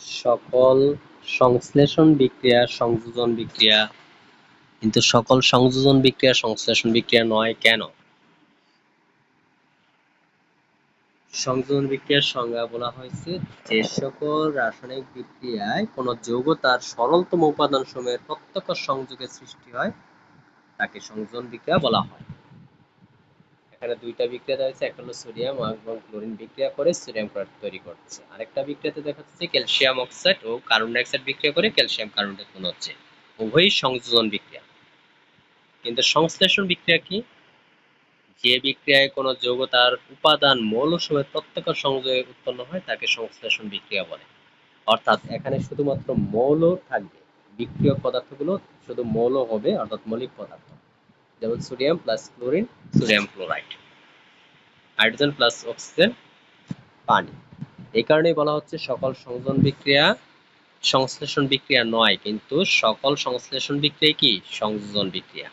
সকল সংশ্লেষণ বিক্রিয়া সংযোজন বিক্রিয়া, কিন্তু সকল সংযোজন বিক্রিয়া সংশ্লেষণ বিক্রিয়া নয় কেন? সংযোজন বিক্রিয়ার সংজ্ঞা বলা হয়েছে যে সকল রাসায়নিক বিক্রিয়ায় কোন যৌগ তার সরলতম উপাদান সমূহের প্রত্যক্ষ সংযোগে সৃষ্টি হয় তাকে সংযোজন বিক্রিয়া বলা হয়। এখানে দুইটা বিক্রিয়া দেওয়া হয়েছে, একটা হলো সোডিয়াম এবং ক্লোরিন বিক্রিয়া করে সোডিয়াম ক্লোরাইড তৈরি করছে, আরেকটা বিক্রিয়াতে দেখা যাচ্ছে ক্যালসিয়াম অক্সাইড ও কার্বন ডাই অক্সাইড বিক্রিয়া করে ক্যালসিয়াম কার্বনেট উৎপন্ন হচ্ছে। উভয়ই সংযোজন বিক্রিয়া। কিন্তু সংশ্লেষণ বিক্রিয়া কি? যে বিক্রিয়ায় কোনো যৌগ তার উপাদান মৌলসমূহের প্রত্যক্ষ সংযোগে উৎপন্ন হয় তাকে সংশ্লেষণ বিক্রিয়া বলে। অর্থাৎ এখানে শুধুমাত্র মৌল থাকবে, বিক্রিয়ক পদার্থগুলো শুধু মৌল হবে, অর্থাৎ মৌলিক পদার্থ, যেমন sodium plus chlorine sodium chloride, hydrogen plus oxygen পানি। এই কারণেই বলা হচ্ছে সকল সংযোজন বিক্রিয়া সংশ্লেষণ বিক্রিয়া নয়, কিন্তু সকল সংশ্লেষণ বিক্রিয়া কি সংযোজন বিক্রিয়া।